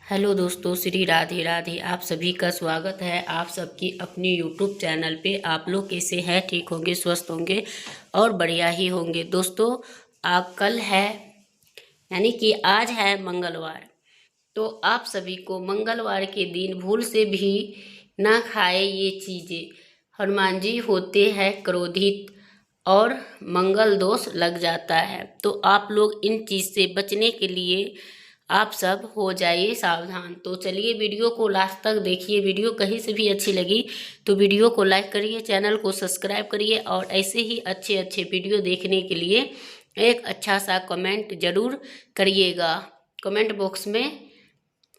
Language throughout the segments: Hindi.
हेलो दोस्तों, श्री राधे राधे। आप सभी का स्वागत है आप सबकी अपनी यूट्यूब चैनल पे। आप लोग कैसे हैं? ठीक होंगे, स्वस्थ होंगे और बढ़िया ही होंगे। दोस्तों, आप कल है यानी कि आज है मंगलवार, तो आप सभी को मंगलवार के दिन भूल से भी ना खाए ये चीज़ें। हनुमान जी होते हैं क्रोधित और मंगल दोष लग जाता है, तो आप लोग इन चीज़ से बचने के लिए आप सब हो जाइए सावधान। तो चलिए वीडियो को लास्ट तक देखिए। वीडियो कहीं से भी अच्छी लगी तो वीडियो को लाइक करिए, चैनल को सब्सक्राइब करिए और ऐसे ही अच्छे अच्छे वीडियो देखने के लिए एक अच्छा सा कमेंट जरूर करिएगा। कमेंट बॉक्स में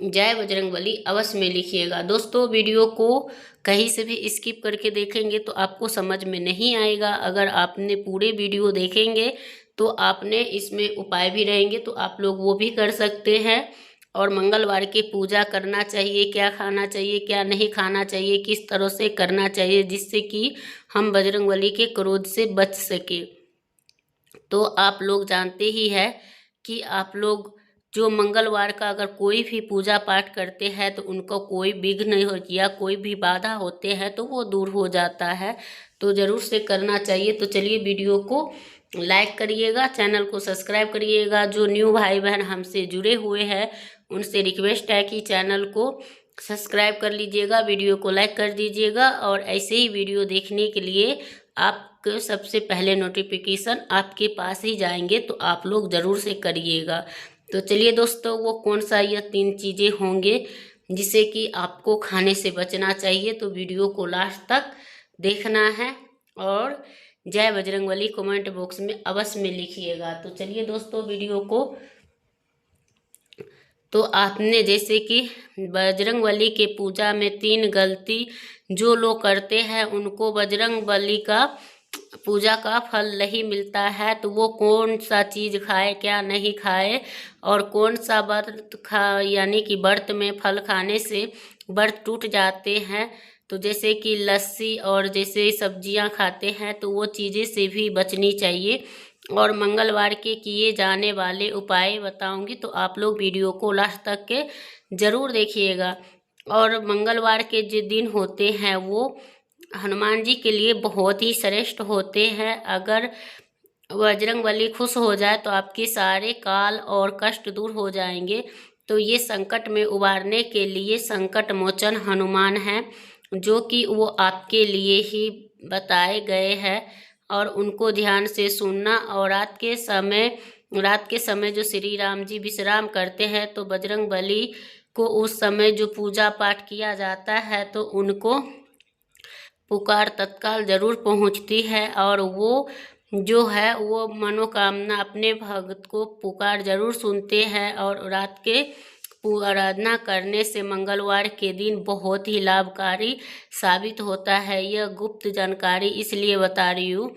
जय बजरंगबली अवश्य में लिखिएगा। दोस्तों, वीडियो को कहीं से भी स्किप करके देखेंगे तो आपको समझ में नहीं आएगा। अगर आपने पूरे वीडियो देखेंगे तो आपने इसमें उपाय भी रहेंगे, तो आप लोग वो भी कर सकते हैं। और मंगलवार की पूजा करना चाहिए, क्या खाना चाहिए, क्या नहीं खाना चाहिए, किस तरह से करना चाहिए जिससे कि हम बजरंगबली के क्रोध से बच सके। तो आप लोग जानते ही है कि आप लोग जो मंगलवार का अगर कोई भी पूजा पाठ करते हैं तो उनको कोई विघ्न नहीं हो या कोई भी बाधा होते हैं तो वो दूर हो जाता है, तो ज़रूर से करना चाहिए। तो चलिए वीडियो को लाइक करिएगा, चैनल को सब्सक्राइब करिएगा। जो न्यू भाई बहन हमसे जुड़े हुए हैं उनसे रिक्वेस्ट है कि चैनल को सब्सक्राइब कर लीजिएगा, वीडियो को लाइक कर दीजिएगा और ऐसे ही वीडियो देखने के लिए आपको सबसे पहले नोटिफिकेशन आपके पास ही जाएंगे, तो आप लोग ज़रूर से करिएगा। तो चलिए दोस्तों, वो कौन सा यह 3 चीज़ें होंगे जिसे कि आपको खाने से बचना चाहिए, तो वीडियो को लास्ट तक देखना है और जय बजरंगबली कमेंट बॉक्स में अवश्य में लिखिएगा। तो चलिए दोस्तों, वीडियो को तो आपने जैसे कि बजरंगबली के पूजा में 3 गलती जो लोग करते हैं उनको बजरंगबली का पूजा का फल नहीं मिलता है, तो वो कौन सा चीज़ खाए, क्या नहीं खाए और कौन सा व्रत यानी कि व्रत में फल खाने से व्रत टूट जाते हैं। तो जैसे कि लस्सी और जैसे सब्जियां खाते हैं तो वो चीज़ें से भी बचनी चाहिए। और मंगलवार के किए जाने वाले उपाय बताऊंगी, तो आप लोग वीडियो को लास्ट तक के ज़रूर देखिएगा। और मंगलवार के जो दिन होते हैं वो हनुमान जी के लिए बहुत ही श्रेष्ठ होते हैं। अगर बजरंगबली खुश हो जाए तो आपके सारे काल और कष्ट दूर हो जाएंगे। तो ये संकट में उबारने के लिए संकट मोचन हनुमान हैं, जो कि वो आपके लिए ही बताए गए हैं और उनको ध्यान से सुनना। और रात के समय जो श्री राम जी विश्राम करते हैं तो बजरंगबली को उस समय जो पूजा पाठ किया जाता है तो उनको पुकार तत्काल जरूर पहुंचती है और वो जो है वो मनोकामना अपने भक्त को पुकार जरूर सुनते हैं। और रात के आराधना करने से मंगलवार के दिन बहुत ही लाभकारी साबित होता है। यह गुप्त जानकारी इसलिए बता रही हूँ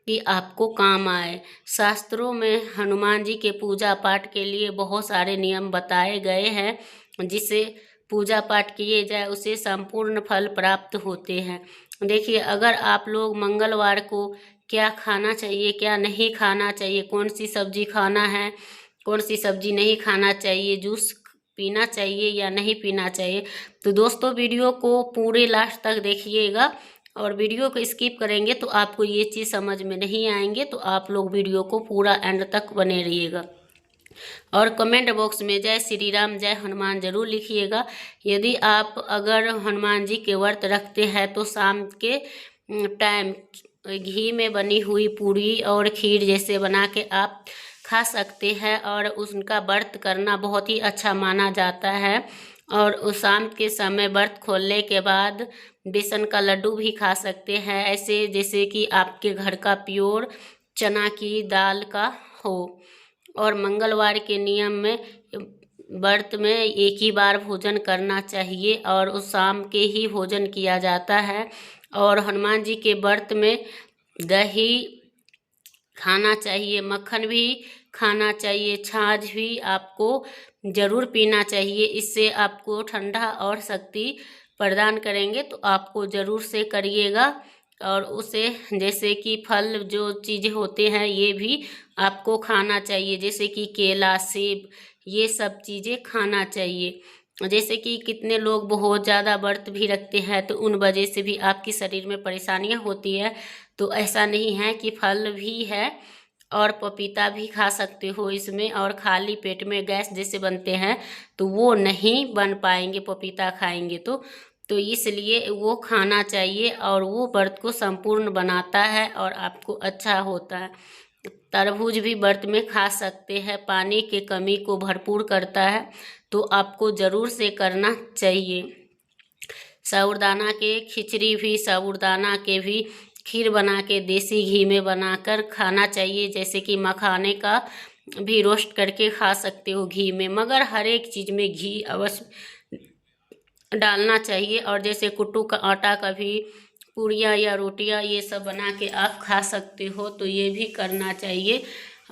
कि आपको काम आए। शास्त्रों में हनुमान जी के पूजा पाठ के लिए बहुत सारे नियम बताए गए हैं, जिसे पूजा पाठ किए जाए उसे संपूर्ण फल प्राप्त होते हैं। देखिए, अगर आप लोग मंगलवार को क्या खाना चाहिए, क्या नहीं खाना चाहिए, कौन सी सब्जी खाना है, कौन सी सब्जी नहीं खाना चाहिए, जूस पीना चाहिए या नहीं पीना चाहिए, तो दोस्तों वीडियो को पूरे लास्ट तक देखिएगा। और वीडियो को स्किप करेंगे तो आपको ये चीज़ समझ में नहीं आएंगे, तो आप लोग वीडियो को पूरा एंड तक बने रहिएगा। और कमेंट बॉक्स में जय श्री राम जय हनुमान जरूर लिखिएगा। यदि आप अगर हनुमान जी के व्रत रखते हैं तो शाम के टाइम घी में बनी हुई पूरी और खीर जैसे बना के आप खा सकते हैं और उनका व्रत करना बहुत ही अच्छा माना जाता है। और उस शाम के समय व्रत खोलने के बाद बेसन का लड्डू भी खा सकते हैं, ऐसे जैसे कि आपके घर का प्योर चना की दाल का हो। और मंगलवार के नियम में व्रत में एक ही बार भोजन करना चाहिए और उस शाम के ही भोजन किया जाता है। और हनुमान जी के व्रत में दही खाना चाहिए, मक्खन भी खाना चाहिए, छाछ भी आपको ज़रूर पीना चाहिए। इससे आपको ठंडा और शक्ति प्रदान करेंगे, तो आपको ज़रूर से करिएगा। और उसे जैसे कि फल जो चीज़ें होते हैं ये भी आपको खाना चाहिए, जैसे कि केला, सेब, ये सब चीज़ें खाना चाहिए। जैसे कि कितने लोग बहुत ज़्यादा व्रत भी रखते हैं, तो उन वजह से भी आपकी शरीर में परेशानियां होती है। तो ऐसा नहीं है कि फल भी है और पपीता भी खा सकते हो इसमें, और खाली पेट में गैस जैसे बनते हैं तो वो नहीं बन पाएंगे पपीता खाएंगे तो इसलिए वो खाना चाहिए, और वो व्रत को संपूर्ण बनाता है और आपको अच्छा होता है। तरबूज भी व्रत में खा सकते हैं, पानी की कमी को भरपूर करता है, तो आपको ज़रूर से करना चाहिए। साबूदाना के खिचड़ी भी, साबूदाना के भी खीर बना के देसी घी में बनाकर खाना चाहिए। जैसे कि मखाने का भी रोस्ट करके खा सकते हो घी में, मगर हर एक चीज़ में घी अवश्य डालना चाहिए। और जैसे कुट्टू का आटा का भी पूड़ियाँ या रोटियाँ ये सब बना के आप खा सकते हो, तो ये भी करना चाहिए।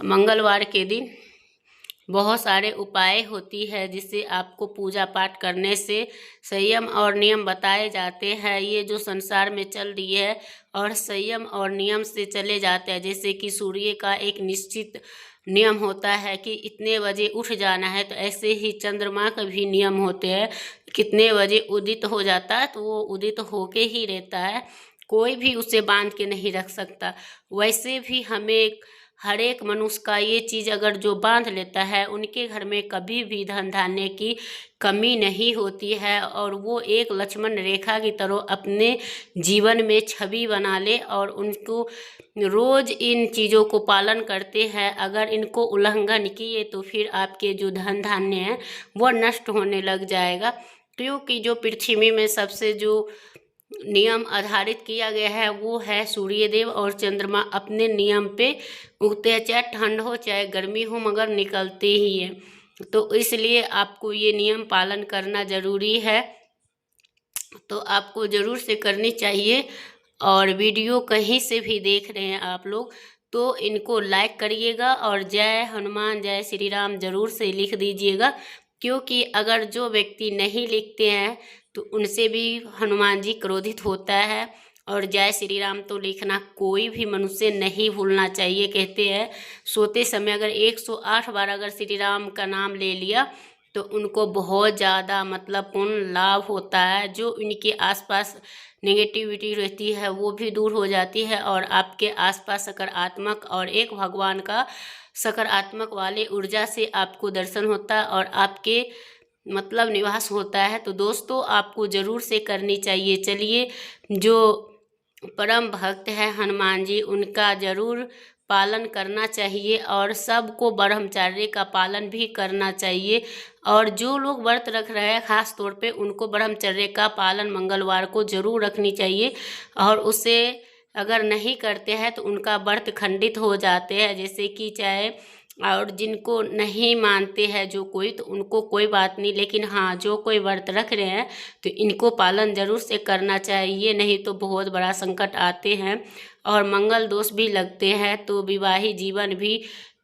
मंगलवार के दिन बहुत सारे उपाय होती है जिससे आपको पूजा पाठ करने से संयम और नियम बताए जाते हैं। ये जो संसार में चल रही है और संयम और नियम से चले जाते हैं। जैसे कि सूर्य का एक निश्चित नियम होता है कि इतने बजे उठ जाना है, तो ऐसे ही चंद्रमा का भी नियम होते हैं कितने बजे उदित हो जाता है, तो वो उदित होके ही रहता है, कोई भी उसे बांध के नहीं रख सकता। वैसे भी हमें हर एक मनुष्य का ये चीज़ अगर जो बांध लेता है, उनके घर में कभी भी धन धान्य की कमी नहीं होती है, और वो एक लक्ष्मण रेखा की तरह अपने जीवन में छवि बना ले और उनको रोज इन चीज़ों को पालन करते हैं। अगर इनको उल्लंघन किए तो फिर आपके जो धन धान्य है वो नष्ट होने लग जाएगा, क्योंकि जो पृथ्वी में सबसे जो नियम आधारित किया गया है वो है सूर्यदेव और चंद्रमा अपने नियम पे उगते हैं, चाहे ठंड हो चाहे गर्मी हो, मगर निकलते ही है। तो इसलिए आपको ये नियम पालन करना ज़रूरी है, तो आपको ज़रूर से करनी चाहिए। और वीडियो कहीं से भी देख रहे हैं आप लोग तो इनको लाइक करिएगा, और जय हनुमान जय श्री राम ज़रूर से लिख दीजिएगा, क्योंकि अगर जो व्यक्ति नहीं लिखते हैं तो उनसे भी हनुमान जी क्रोधित होता है। और जय श्री राम तो लिखना कोई भी मनुष्य नहीं भूलना चाहिए। कहते हैं सोते समय अगर 108 बार अगर श्री राम का नाम ले लिया तो उनको बहुत ज़्यादा मतलब पूर्ण लाभ होता है। जो इनके आसपास नेगेटिविटी रहती है वो भी दूर हो जाती है, और आपके आसपास सकारात्मक और एक भगवान का सकारात्मक वाले ऊर्जा से आपको दर्शन होता है और आपके मतलब निवास होता है। तो दोस्तों आपको ज़रूर से करनी चाहिए। चलिए, जो परम भक्त है हनुमान जी उनका ज़रूर पालन करना चाहिए, और सबको ब्रह्मचर्य का पालन भी करना चाहिए। और जो लोग व्रत रख रहे हैं खास तौर पे उनको ब्रह्मचर्य का पालन मंगलवार को ज़रूर रखनी चाहिए, और उसे अगर नहीं करते हैं तो उनका व्रत खंडित हो जाते हैं। जैसे कि चाहे और जिनको नहीं मानते हैं जो कोई, तो उनको कोई बात नहीं, लेकिन हाँ जो कोई व्रत रख रहे हैं तो इनको पालन ज़रूर से करना चाहिए, नहीं तो बहुत बड़ा संकट आते हैं और मंगल दोष भी लगते हैं, तो विवाहित जीवन भी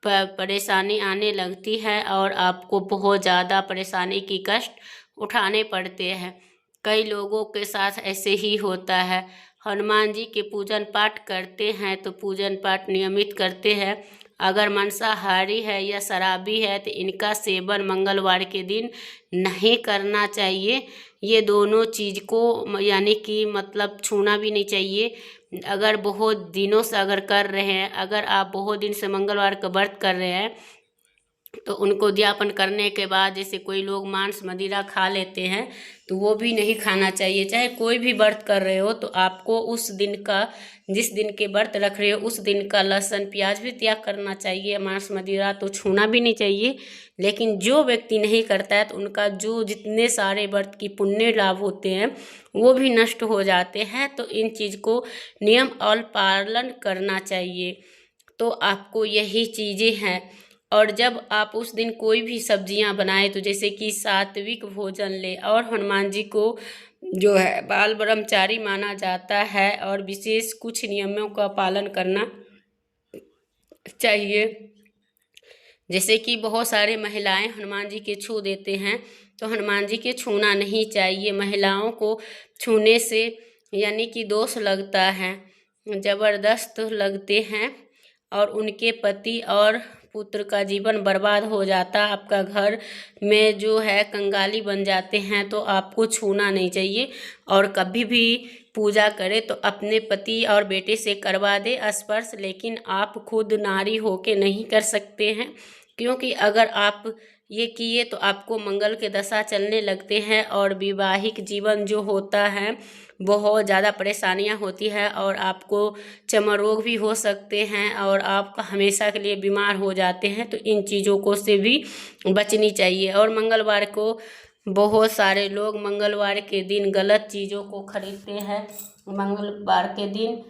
परेशानी आने लगती है और आपको बहुत ज़्यादा परेशानी की कष्ट उठाने पड़ते हैं। कई लोगों के साथ ऐसे ही होता है। हनुमान जी के पूजन पाठ करते हैं तो पूजन पाठ नियमित करते हैं। अगर मांसाहारी है या शराबी है तो इनका सेवन मंगलवार के दिन नहीं करना चाहिए। ये दोनों चीज़ को यानी कि मतलब छूना भी नहीं चाहिए। अगर बहुत दिनों से अगर कर रहे हैं, अगर आप बहुत दिन से मंगलवार का व्रत कर रहे हैं तो उनको उद्यापन करने के बाद जैसे कोई लोग मांस मदिरा खा लेते हैं तो वो भी नहीं खाना चाहिए। चाहे कोई भी व्रत कर रहे हो तो आपको उस दिन का, जिस दिन के व्रत रख रहे हो उस दिन का लहसुन प्याज भी त्याग करना चाहिए, मांस मदिरा तो छूना भी नहीं चाहिए। लेकिन जो व्यक्ति नहीं करता है तो उनका जो जितने सारे व्रत की पुण्य लाभ होते हैं वो भी नष्ट हो जाते हैं। तो इन चीज़ को नियम और पालन करना चाहिए। तो आपको यही चीज़ें हैं। और जब आप उस दिन कोई भी सब्जियां बनाए तो जैसे कि सात्विक भोजन ले, और हनुमान जी को जो है बाल ब्रह्मचारी माना जाता है और विशेष कुछ नियमों का पालन करना चाहिए। जैसे कि बहुत सारे महिलाएं हनुमान जी के छू देते हैं, तो हनुमान जी के छूना नहीं चाहिए। महिलाओं को छूने से यानी कि दोष लगता है, ज़बरदस्त लगते हैं और उनके पति और पुत्र का जीवन बर्बाद हो जाता, आपका घर में जो है कंगाली बन जाते हैं, तो आपको छूना नहीं चाहिए। और कभी भी पूजा करे तो अपने पति और बेटे से करवा दे स्पर्श, लेकिन आप खुद नारी होके नहीं कर सकते हैं, क्योंकि अगर आप ये किए तो आपको मंगल के दशा चलने लगते हैं और वैवाहिक जीवन जो होता है बहुत ज़्यादा परेशानियां होती है और आपको चर्म रोग भी हो सकते हैं और आप हमेशा के लिए बीमार हो जाते हैं। तो इन चीज़ों को से भी बचनी चाहिए। और मंगलवार को बहुत सारे लोग मंगलवार के दिन गलत चीज़ों को खरीदते हैं। मंगलवार के दिन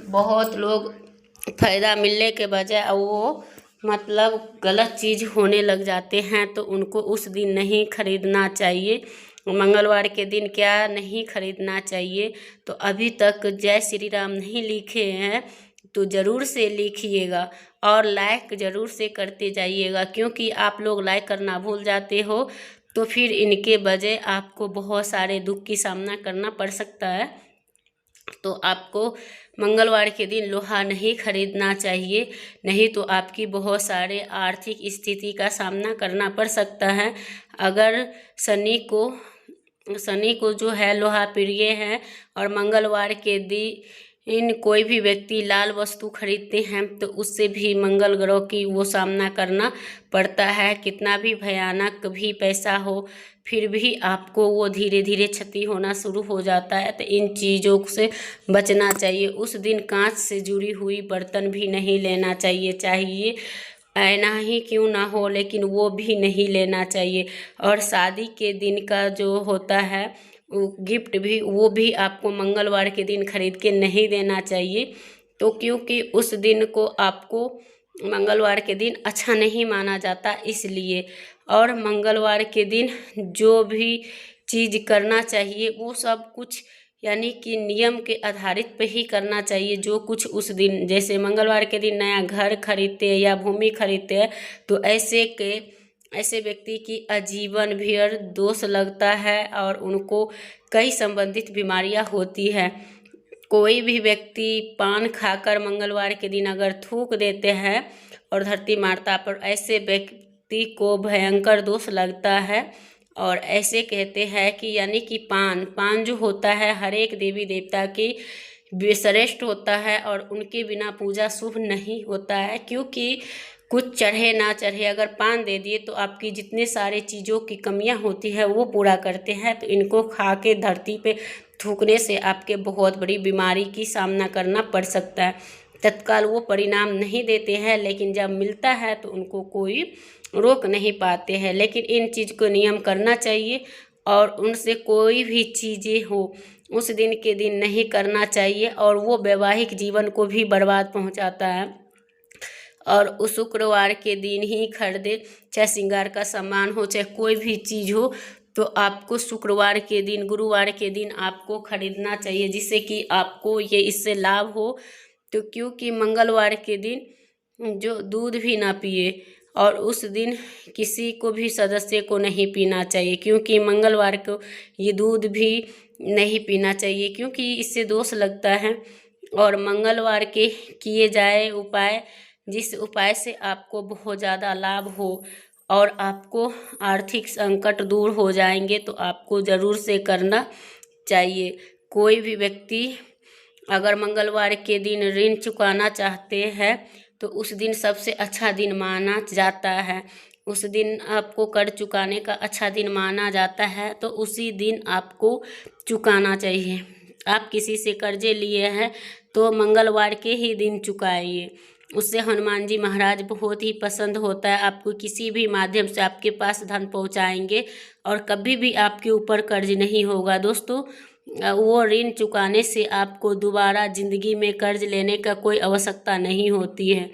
बहुत लोग फ़ायदा मिलने के बजाय वो मतलब गलत चीज़ होने लग जाते हैं, तो उनको उस दिन नहीं खरीदना चाहिए। मंगलवार के दिन क्या नहीं खरीदना चाहिए, तो अभी तक जय श्री राम नहीं लिखे हैं तो ज़रूर से लिखिएगा और लाइक ज़रूर से करते जाइएगा, क्योंकि आप लोग लाइक करना भूल जाते हो तो फिर इनके बजाय आपको बहुत सारे दुख की सामना करना पड़ सकता है। तो आपको मंगलवार के दिन लोहा नहीं खरीदना चाहिए, नहीं तो आपकी बहुत सारे आर्थिक स्थिति का सामना करना पड़ सकता है। अगर शनि को जो है लोहा प्रिय है और मंगलवार के दिन कोई भी व्यक्ति लाल वस्तु खरीदते हैं तो उससे भी मंगल ग्रह की वो सामना करना पड़ता है। कितना भी भयानक भी पैसा हो फिर भी आपको वो धीरे धीरे क्षति होना शुरू हो जाता है। तो इन चीज़ों से बचना चाहिए। उस दिन कांच से जुड़ी हुई बर्तन भी नहीं लेना चाहिए ऐना ही क्यों ना हो, लेकिन वो भी नहीं लेना चाहिए। और शादी के दिन का जो होता है गिफ्ट भी वो भी आपको मंगलवार के दिन खरीद के नहीं देना चाहिए, तो क्योंकि उस दिन को आपको मंगलवार के दिन अच्छा नहीं माना जाता इसलिए। और मंगलवार के दिन जो भी चीज़ करना चाहिए वो सब कुछ यानी कि नियम के आधारित पे ही करना चाहिए। जो कुछ उस दिन जैसे मंगलवार के दिन नया घर खरीदते हैं या भूमि खरीदते हैं तो ऐसे व्यक्ति की आजीवन भर दोष लगता है और उनको कई संबंधित बीमारियां होती है। कोई भी व्यक्ति पान खाकर मंगलवार के दिन अगर थूक देते हैं और धरती माता पर, ऐसे व्यक्ति को भयंकर दोष लगता है। और ऐसे कहते हैं कि यानी कि पान जो होता है हर एक देवी देवता की श्रेष्ठ होता है और उनके बिना पूजा शुभ नहीं होता है, क्योंकि कुछ चढ़े ना चढ़े अगर पान दे दिए तो आपकी जितने सारे चीज़ों की कमियां होती है वो पूरा करते हैं। तो इनको खा के धरती पे थूकने से आपके बहुत बड़ी बीमारी की सामना करना पड़ सकता है। तत्काल वो परिणाम नहीं देते हैं, लेकिन जब मिलता है तो उनको कोई रोक नहीं पाते हैं। लेकिन इन चीज़ को नियम करना चाहिए और उनसे कोई भी चीज़ें हो उस दिन के दिन नहीं करना चाहिए और वो वैवाहिक जीवन को भी बर्बाद पहुंचाता है। और उस शुक्रवार के दिन ही खरीदे, चाहे श्रृंगार का सामान हो चाहे कोई भी चीज़ हो, तो आपको शुक्रवार के दिन गुरुवार के दिन आपको खरीदना चाहिए, जिससे कि आपको ये इससे लाभ हो। तो क्योंकि मंगलवार के दिन जो दूध भी ना पिए और उस दिन किसी को भी सदस्य को नहीं पीना चाहिए, क्योंकि मंगलवार को ये दूध भी नहीं पीना चाहिए क्योंकि इससे दोष लगता है। और मंगलवार के किए जाए उपाय, जिस उपाय से आपको बहुत ज़्यादा लाभ हो और आपको आर्थिक संकट दूर हो जाएंगे, तो आपको ज़रूर से करना चाहिए। कोई भी व्यक्ति अगर मंगलवार के दिन ऋण चुकाना चाहते हैं तो उस दिन सबसे अच्छा दिन माना जाता है। उस दिन आपको कर्ज चुकाने का अच्छा दिन माना जाता है, तो उसी दिन आपको चुकाना चाहिए। आप किसी से कर्जे लिए हैं तो मंगलवार के ही दिन चुकाइए, उससे हनुमान जी महाराज बहुत ही पसंद होता है। आपको किसी भी माध्यम से आपके पास धन पहुंचाएंगे और कभी भी आपके ऊपर कर्ज नहीं होगा। दोस्तों, वो ऋण चुकाने से आपको दोबारा ज़िंदगी में कर्ज लेने का कोई आवश्यकता नहीं होती है,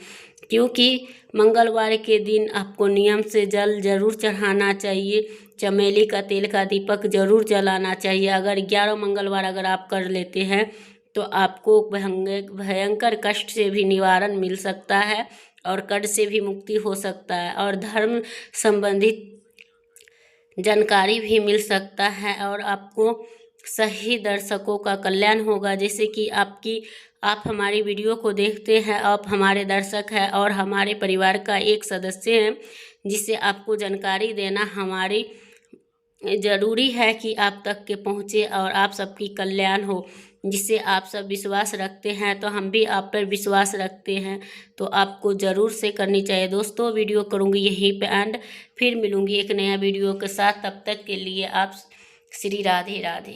क्योंकि मंगलवार के दिन आपको नियम से जल जरूर चढ़ाना चाहिए। चमेली का तेल का दीपक जरूर जलाना चाहिए। अगर 11 मंगलवार अगर आप कर लेते हैं तो आपको भयंकर कष्ट से भी निवारण मिल सकता है और कर्ज से भी मुक्ति हो सकता है और धर्म संबंधित जानकारी भी मिल सकता है और आपको सही दर्शकों का कल्याण होगा। जैसे कि आप हमारी वीडियो को देखते हैं, आप हमारे दर्शक हैं और हमारे परिवार का एक सदस्य हैं, जिससे आपको जानकारी देना हमारी ज़रूरी है कि आप तक के पहुँचे और आप सबकी कल्याण हो, जिससे आप सब विश्वास रखते हैं। तो हम भी आप पर विश्वास रखते हैं, तो आपको ज़रूर से करनी चाहिए। दोस्तों, वीडियो करूँगी यहीं पे एंड, फिर मिलूँगी एक नया वीडियो के साथ। तब तक के लिए आप श्री राधे राधे।